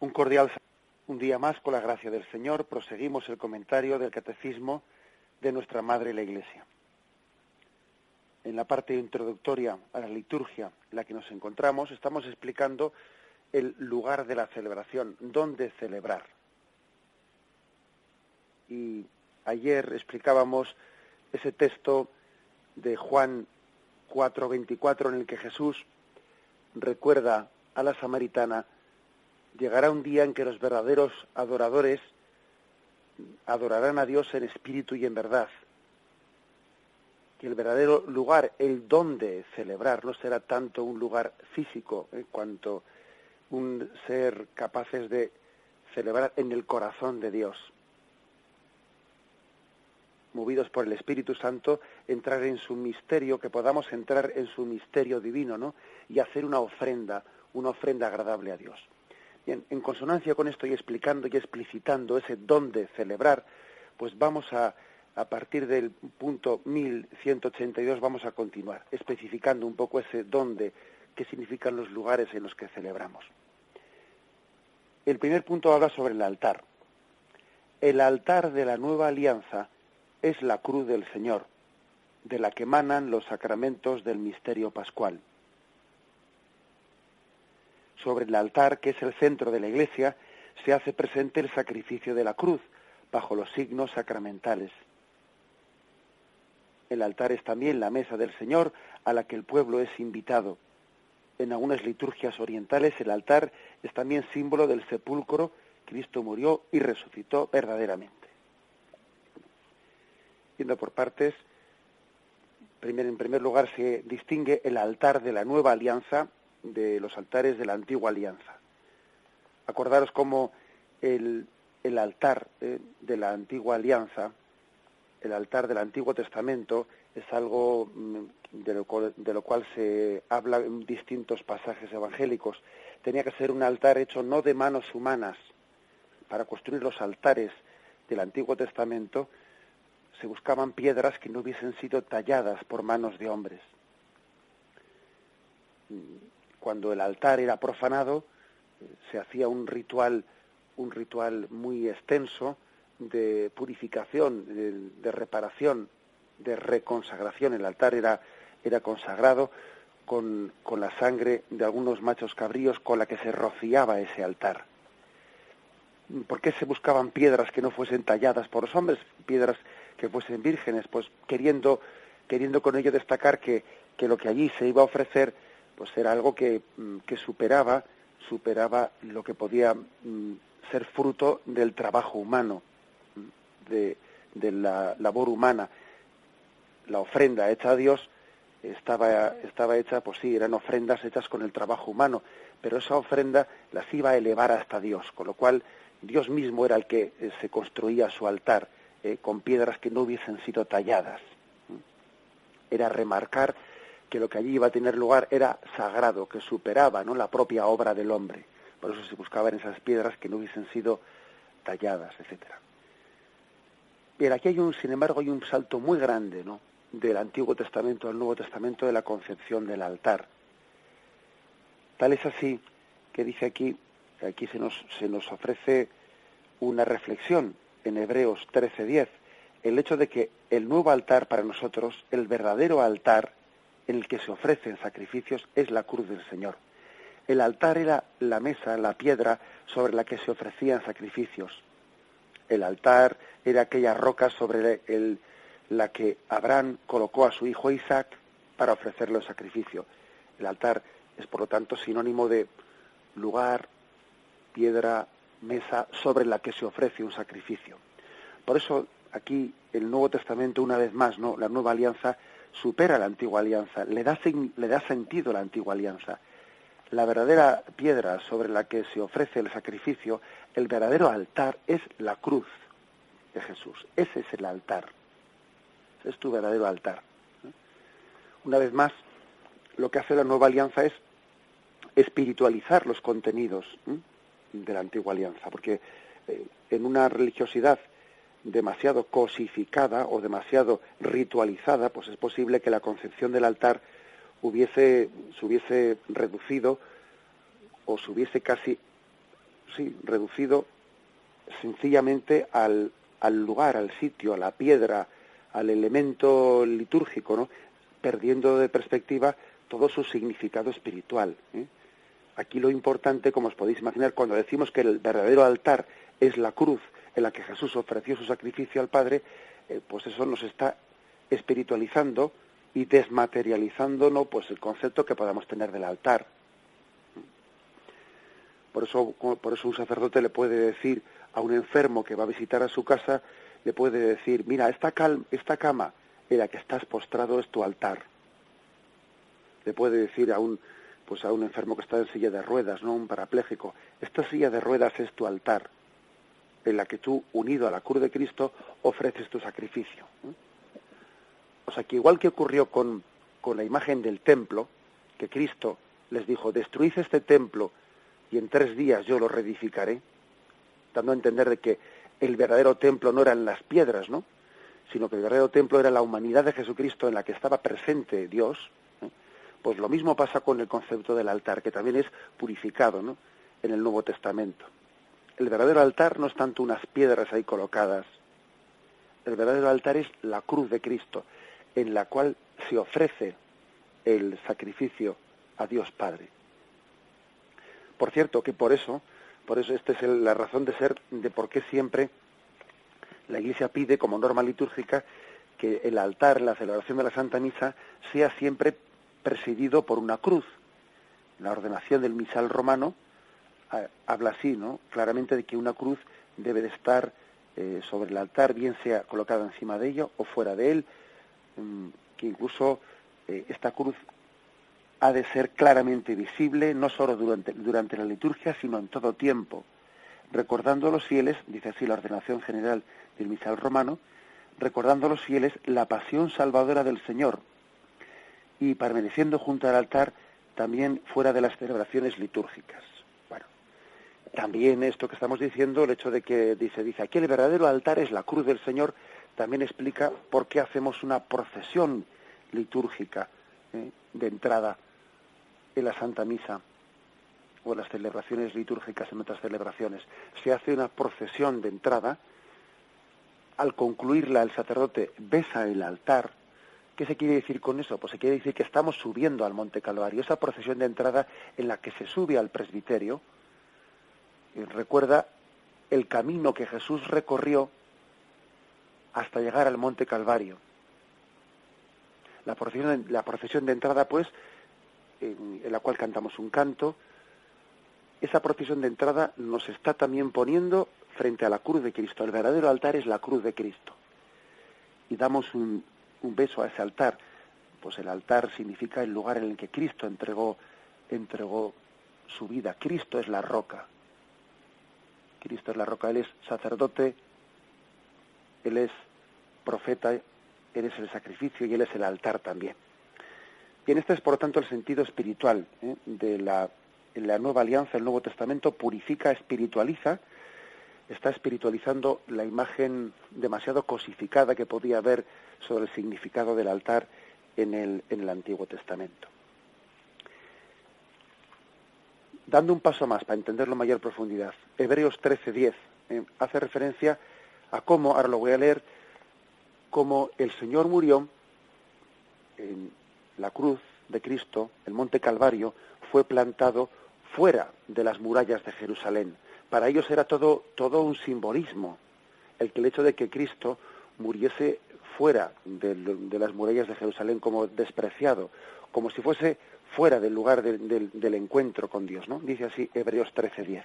Un cordial saludo. Un día más, con la gracia del Señor, proseguimos el comentario del Catecismo de nuestra Madre la Iglesia. En la parte introductoria a la liturgia en la que nos encontramos, estamos explicando el lugar de la celebración, dónde celebrar. Y ayer explicábamos ese texto de Juan 4:24 en el que Jesús recuerda a la samaritana: llegará un día en que los verdaderos adoradores adorarán a Dios en espíritu y en verdad. Que el verdadero lugar, el dónde celebrar, no será tanto un lugar físico, cuanto un ser capaces de celebrar en el corazón de Dios. Movidos por el Espíritu Santo, entrar en su misterio, que podamos entrar en su misterio divino, ¿no? Y hacer una ofrenda agradable a Dios. Bien, en consonancia con esto y explicando y explicitando ese dónde celebrar, pues vamos a partir del punto 1182, vamos a continuar especificando un poco ese dónde, qué significan los lugares en los que celebramos. El primer punto habla sobre el altar. El altar de la nueva alianza es la cruz del Señor, de la que emanan los sacramentos del misterio pascual. Sobre el altar, que es el centro de la Iglesia, se hace presente el sacrificio de la cruz, bajo los signos sacramentales. El altar es también la mesa del Señor, a la que el pueblo es invitado. En algunas liturgias orientales, el altar es también símbolo del sepulcro. Cristo murió y resucitó verdaderamente. Yendo por partes, en primer lugar se distingue el altar de la nueva alianza de los altares de la antigua alianza. Acordaros cómo el altar de la antigua alianza, el altar del Antiguo Testamento, es algo de lo cual se habla en distintos pasajes evangélicos. Tenía que ser un altar hecho no de manos humanas. Para construir los altares del Antiguo Testamento se buscaban piedras que no hubiesen sido talladas por manos de hombres. Cuando el altar era profanado, se hacía un ritual muy extenso de purificación, de reparación, de reconsagración. El altar era consagrado con la sangre de algunos machos cabríos con la que se rociaba ese altar. ¿Por qué se buscaban piedras que no fuesen talladas por los hombres, piedras que fuesen vírgenes? Pues queriendo con ello destacar que lo que allí se iba a ofrecer pues era algo que superaba lo que podía ser fruto del trabajo humano, de la labor humana. La ofrenda hecha a Dios estaba hecha, pues sí, eran ofrendas hechas con el trabajo humano, pero esa ofrenda las iba a elevar hasta Dios, con lo cual Dios mismo era el que se construía su altar con piedras que no hubiesen sido talladas. Era remarcar que lo que allí iba a tener lugar era sagrado, que superaba, ¿no?, la propia obra del hombre. Por eso se buscaban esas piedras que no hubiesen sido talladas, etcétera. Pero aquí sin embargo, hay un salto muy grande, ¿no?, del Antiguo Testamento al Nuevo Testamento, de la concepción del altar. Tal es así que dice aquí se nos ofrece una reflexión en Hebreos 13:10, el hecho de que el nuevo altar para nosotros, el verdadero altar en el que se ofrecen sacrificios, es la cruz del Señor. El altar era la mesa, la piedra sobre la que se ofrecían sacrificios. El altar era aquella roca sobre la que Abraham colocó a su hijo Isaac para ofrecerle el sacrificio. El altar es, por lo tanto, sinónimo de lugar, piedra, mesa sobre la que se ofrece un sacrificio. Por eso aquí el Nuevo Testamento, una vez más, ¿no?, la nueva alianza supera la antigua alianza, le da sentido a la antigua alianza. La verdadera piedra sobre la que se ofrece el sacrificio, el verdadero altar, es la cruz de Jesús. Ese es el altar. Ese es tu verdadero altar. Una vez más, lo que hace la nueva alianza es espiritualizar los contenidos de la antigua alianza, porque en una religiosidad demasiado cosificada o demasiado ritualizada, pues es posible que la concepción del altar se hubiese reducido o se hubiese casi sí, reducido sencillamente al lugar, al sitio, a la piedra, al elemento litúrgico, ¿no? Perdiendo de perspectiva todo su significado espiritual, ¿eh? Aquí lo importante, como os podéis imaginar, cuando decimos que el verdadero altar es la cruz en la que Jesús ofreció su sacrificio al Padre, pues eso nos está espiritualizando y desmaterializando, ¿no?, pues el concepto que podamos tener del altar. Por eso un sacerdote le puede decir a un enfermo que va a visitar a su casa, le puede decir: mira, esta cama en la que estás postrado es tu altar. Le puede decir a un enfermo que está en silla de ruedas, ¿no?, un parapléjico: esta silla de ruedas es tu altar, en la que tú, unido a la cruz de Cristo, ofreces tu sacrificio. O sea, que igual que ocurrió con la imagen del templo, que Cristo les dijo: destruid este templo y en 3 días yo lo reedificaré, dando a entender de que el verdadero templo no eran las piedras, ¿no?, sino que el verdadero templo era la humanidad de Jesucristo en la que estaba presente Dios. Pues lo mismo pasa con el concepto del altar, que también es purificado, ¿no?, en el Nuevo Testamento. El verdadero altar no es tanto unas piedras ahí colocadas. El verdadero altar es la cruz de Cristo, en la cual se ofrece el sacrificio a Dios Padre. Por cierto, que por eso esta es la razón de ser de por qué siempre la Iglesia pide como norma litúrgica que el altar, la celebración de la Santa Misa, sea siempre presidido por una cruz. La ordenación del misal romano habla así, ¿no?, claramente de que una cruz debe de estar sobre el altar, bien sea colocada encima de ello o fuera de él, que incluso esta cruz ha de ser claramente visible, no solo durante la liturgia, sino en todo tiempo, recordando a los fieles, dice así la ordenación general del misal romano, recordando a los fieles la pasión salvadora del Señor, y permaneciendo junto al altar también fuera de las celebraciones litúrgicas. Bueno, también esto que estamos diciendo, el hecho de que dice aquí el verdadero altar es la cruz del Señor, también explica por qué hacemos una procesión litúrgica de entrada en la Santa Misa o en las celebraciones litúrgicas, en otras celebraciones. Se hace una procesión de entrada, al concluirla el sacerdote besa el altar. ¿Qué se quiere decir con eso? Pues se quiere decir que estamos subiendo al Monte Calvario. Esa procesión de entrada en la que se sube al presbiterio recuerda el camino que Jesús recorrió hasta llegar al Monte Calvario. La procesión de entrada, pues, en la cual cantamos un canto, esa procesión de entrada nos está también poniendo frente a la cruz de Cristo. El verdadero altar es la cruz de Cristo. Y damos un beso a ese altar. Pues el altar significa el lugar en el que Cristo entregó su vida. Cristo es la roca. Cristo es la roca. Él es sacerdote, Él es profeta, Él es el sacrificio y Él es el altar también. Bien, este es por lo tanto el sentido espiritual de la nueva alianza. El Nuevo Testamento purifica, espiritualiza, está espiritualizando la imagen demasiado cosificada que podía haber sobre el significado del altar en el Antiguo Testamento. Dando un paso más para entenderlo en mayor profundidad, Hebreos 13:10 hace referencia a cómo, ahora lo voy a leer, cómo el Señor murió en la cruz de Cristo, el Monte Calvario, fue plantado fuera de las murallas de Jerusalén. Para ellos era todo un simbolismo, el hecho de que Cristo muriese fuera de las murallas de Jerusalén como despreciado, como si fuese fuera del lugar del encuentro con Dios, ¿no? Dice así Hebreos 13:10.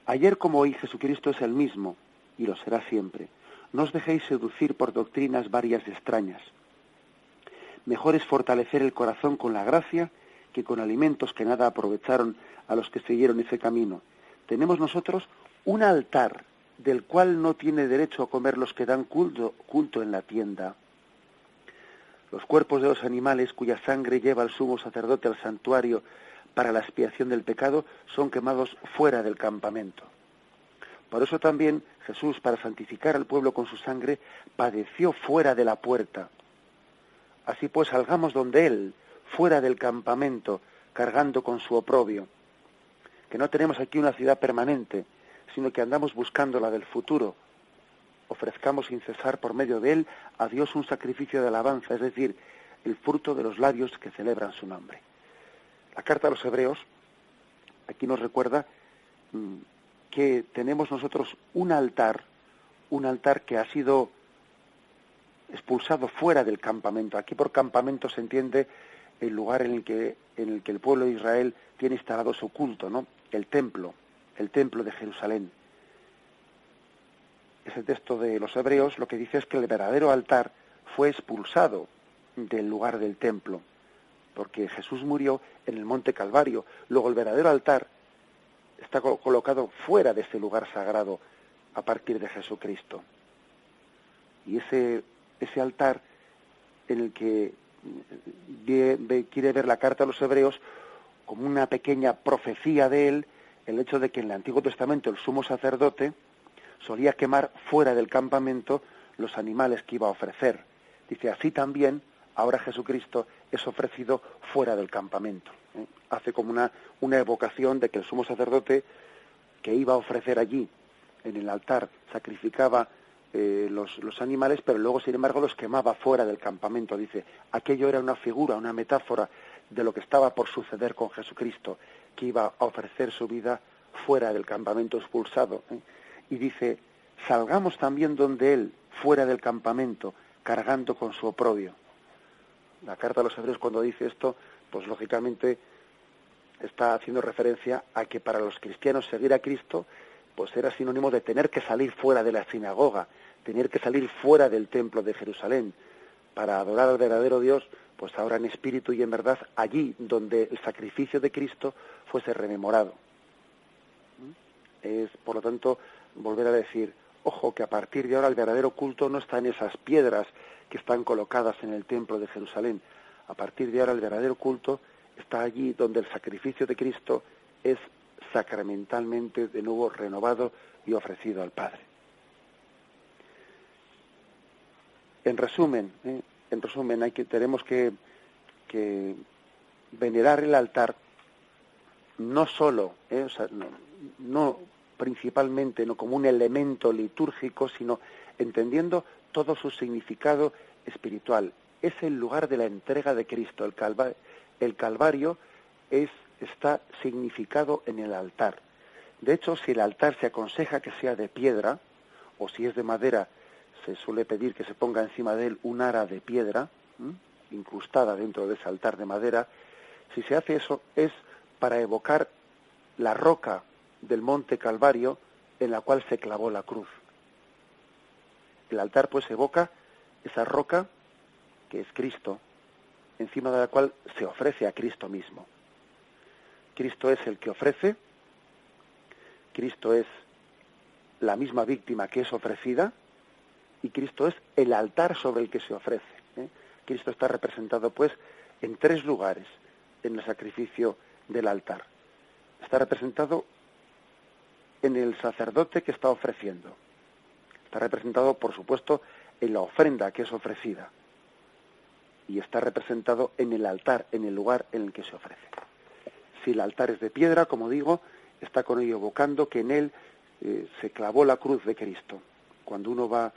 Ayer como hoy Jesucristo es el mismo, y lo será siempre. No os dejéis seducir por doctrinas varias y extrañas. Mejor es fortalecer el corazón con la gracia que con alimentos que nada aprovecharon a los que siguieron ese camino. Tenemos nosotros un altar del cual no tiene derecho a comer los que dan culto en la tienda. Los cuerpos de los animales cuya sangre lleva el sumo sacerdote al santuario para la expiación del pecado son quemados fuera del campamento. Por eso también Jesús, para santificar al pueblo con su sangre, padeció fuera de la puerta. Así pues, salgamos donde Él, fuera del campamento, cargando con su oprobio. que no tenemos aquí una ciudad permanente, sino que andamos buscando la del futuro. Ofrezcamos sin cesar por medio de él a Dios un sacrificio de alabanza, es decir, el fruto de los labios que celebran su nombre. La carta a los Hebreos aquí nos recuerda que tenemos nosotros un altar que ha sido expulsado fuera del campamento. Aquí por campamento se entiende el lugar en el que el pueblo de Israel tiene instalado su culto, ¿no? El templo de Jerusalén. Ese texto de los Hebreos lo que dice es que el verdadero altar fue expulsado del lugar del templo, porque Jesús murió en el monte Calvario. Luego el verdadero altar está colocado fuera de ese lugar sagrado a partir de Jesucristo. Y ese altar en el que quiere ver la carta a los Hebreos como una pequeña profecía de él, el hecho de que en el Antiguo Testamento el sumo sacerdote solía quemar fuera del campamento los animales que iba a ofrecer. Dice, así también ahora Jesucristo es ofrecido fuera del campamento. Hace como una evocación de que el sumo sacerdote que iba a ofrecer allí en el altar sacrificaba los animales, pero luego sin embargo los quemaba fuera del campamento. Dice, aquello era una figura, una metáfora de lo que estaba por suceder con Jesucristo, que iba a ofrecer su vida fuera del campamento expulsado. Y dice, salgamos también donde él, fuera del campamento, cargando con su oprobio. La carta a los Hebreos, cuando dice esto, pues lógicamente está haciendo referencia a que para los cristianos seguir a Cristo pues era sinónimo de tener que salir fuera de la sinagoga, tener que salir fuera del templo de Jerusalén para adorar al verdadero Dios, pues ahora en espíritu y en verdad, allí donde el sacrificio de Cristo fuese rememorado. Es, por lo tanto, volver a decir, ojo, que a partir de ahora el verdadero culto no está en esas piedras que están colocadas en el templo de Jerusalén. A partir de ahora el verdadero culto está allí donde el sacrificio de Cristo es sacramentalmente de nuevo renovado y ofrecido al Padre. En resumen, tenemos que venerar el altar no solo, no principalmente, no como un elemento litúrgico, sino entendiendo todo su significado espiritual. Es el lugar de la entrega de Cristo. El Calvario está significado en el altar. De hecho, si el altar se aconseja que sea de piedra, o si es de madera, se suele pedir que se ponga encima de él un ara de piedra, incrustada dentro de ese altar de madera. Si se hace eso, es para evocar la roca del monte Calvario en la cual se clavó la cruz. El altar pues evoca esa roca que es Cristo, encima de la cual se ofrece a Cristo mismo. Cristo es el que ofrece, Cristo es la misma víctima que es ofrecida, y Cristo es el altar sobre el que se ofrece. Cristo está representado pues en 3 lugares en el sacrificio del altar. Está representado en el sacerdote que está ofreciendo. Está representado, por supuesto, en la ofrenda que es ofrecida. Y está representado en el altar, en el lugar en el que se ofrece. Si el altar es de piedra, como digo, está con ello evocando que en él se clavó la cruz de Cristo. Cuando uno va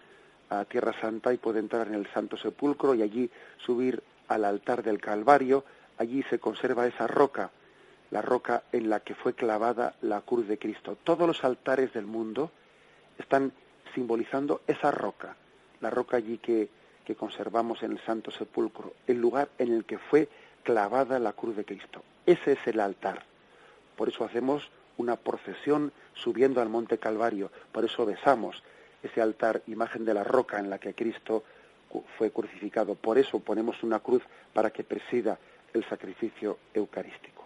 a Tierra Santa y puede entrar en el Santo Sepulcro y allí subir al altar del Calvario, allí se conserva esa roca, la roca en la que fue clavada la cruz de Cristo. Todos los altares del mundo están simbolizando esa roca, la roca allí que conservamos en el Santo Sepulcro, el lugar en el que fue clavada la cruz de Cristo. Ese es el altar. Por eso hacemos una procesión subiendo al monte Calvario, por eso besamos ese altar, imagen de la roca en la que Cristo fue crucificado. Por eso ponemos una cruz para que presida el sacrificio eucarístico.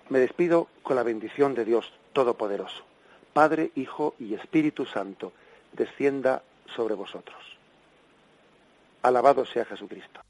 Me despido con la bendición de Dios Todopoderoso. Padre, Hijo y Espíritu Santo, descienda sobre vosotros. Alabado sea Jesucristo.